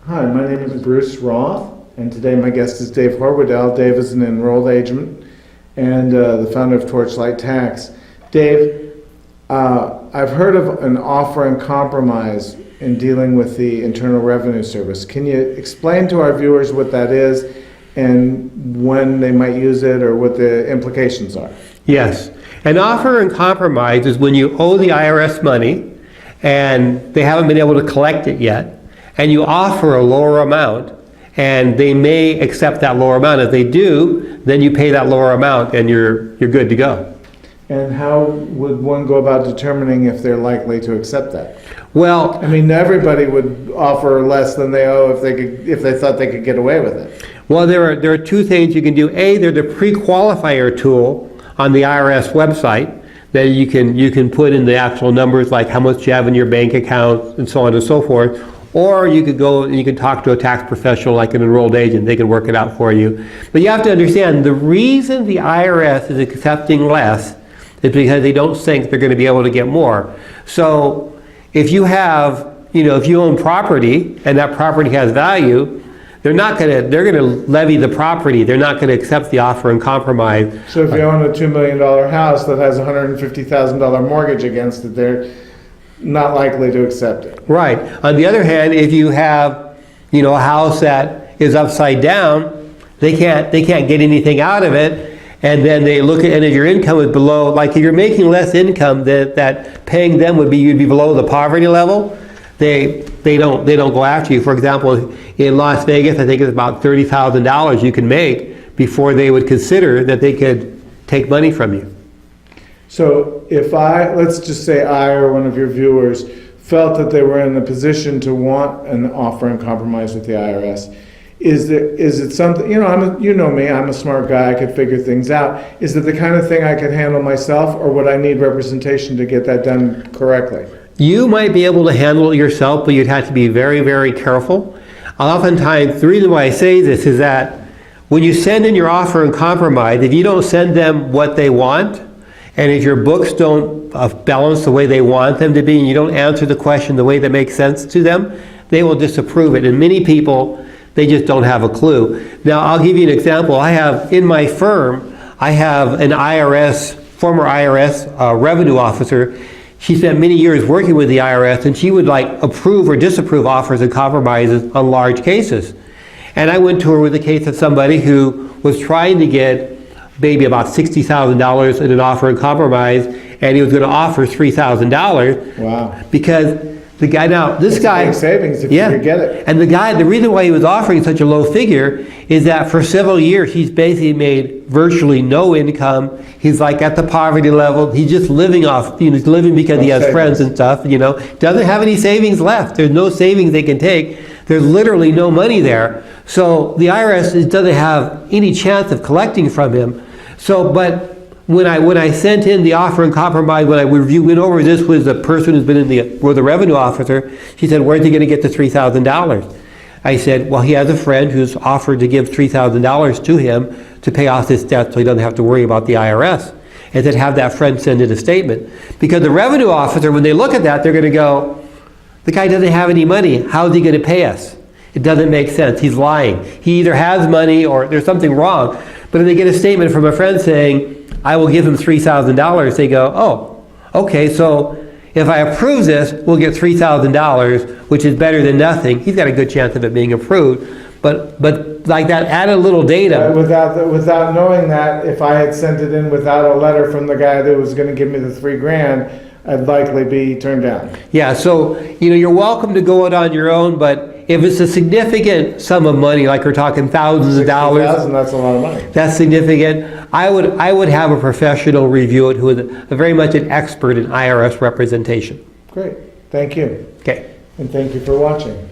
Hi, my name is Bruce Roth, and today my guest is Dave Horwoodell. Dave is an enrolled agent and the founder of Torchlight Tax. Dave, I've heard of an offer and compromise in dealing with the Internal Revenue Service. Can you explain to our viewers what that is and when they might use it or what the implications are? Yes. An offer and compromise is when you owe the IRS money and they haven't been able to collect it yet, and you offer a lower amount, and they may accept that lower amount. If they do, then you pay that lower amount and you're good to go. And how would one go about determining if they're likely to accept that? Well, I mean, everybody would offer less than they owe if they thought they could get away with it. well, there are two things you can do. A, there's a pre-qualifier tool on the IRS website that you can put in the actual numbers, like how much you have in your bank account and so on and so forth. Or you could go and you can talk to a tax professional like an enrolled agent. They can work it out for you. But you have to understand, the reason the IRS is accepting less is because they don't think they're going to be able to get more. So if you have, if you own property and that property has value, they're going to levy the property. They're not going to accept the offer and compromise. So if you own a $2 million house that has a $150,000 mortgage against it, they're not likely to accept it. Right. On the other hand, if you have, a house that is upside down, they can't get anything out of it, and then they look at, and if your income is below, like if you're making less income, that paying them you'd be below the poverty level. They don't go after you. For example, in Las Vegas, I think it's about $30,000 you can make before they would consider that they could take money from you. So if let's just say I or one of your viewers felt that they were in a position to want an offer and compromise with the IRS, is it something, you know me, I'm a smart guy, I could figure things out. Is it the kind of thing I could handle myself, or would I need representation to get that done correctly? You might be able to handle it yourself, but you'd have to be very, very careful. Oftentimes, the reason why I say this is that when you send in your offer and compromise, if you don't send them what they want, and if your books don't balance the way they want them to be, and you don't answer the question the way that makes sense to them, they will disapprove it. And many people, they just don't have a clue. Now, I'll give you an example. I have, in my firm, I have an former IRS revenue officer. She spent many years working with the IRS, and she would approve or disapprove offers and compromises on large cases. And I went to her with a case of somebody who was trying to get maybe about $60,000 in an offer and compromise, and he was going to offer $3,000. Wow. Because the guy, this guy... Big savings if you could get it. And the reason why he was offering such a low figure is that for several years he's basically made virtually no income. He's at the poverty level. He's just living off, he's living because he has friends and stuff, Doesn't have any savings left. There's no savings they can take. There's literally no money there. So the IRS doesn't have any chance of collecting from him. But when I sent in the offer and compromise, when I went over this with the person who's been with the revenue officer, she said, "Where's he going to get the $3,000? I said, "Well, he has a friend who's offered to give $3,000 to him to pay off this debt so he doesn't have to worry about the IRS." And then have that friend send in a statement. Because the revenue officer, when they look at that, they're going to go, "The guy doesn't have any money. How is he going to pay us? It doesn't make sense. He's lying. He either has money or there's something wrong." But if they get a statement from a friend saying, "I will give him $3,000, they go, "Oh, okay, so if I approve this, we'll get $3,000, which is better than nothing." He's got a good chance of it being approved. But like that added little data. Without knowing that, if I had sent it in without a letter from the guy that was going to give me the $3,000, I'd likely be turned down. Yeah, so you're welcome to go it on your own, but if it's a significant sum of money, like we're talking thousands of dollars, that's a lot of money. That's significant. I would have a professional review it who is very much an expert in IRS representation. Great, thank you. Okay. And thank you for watching.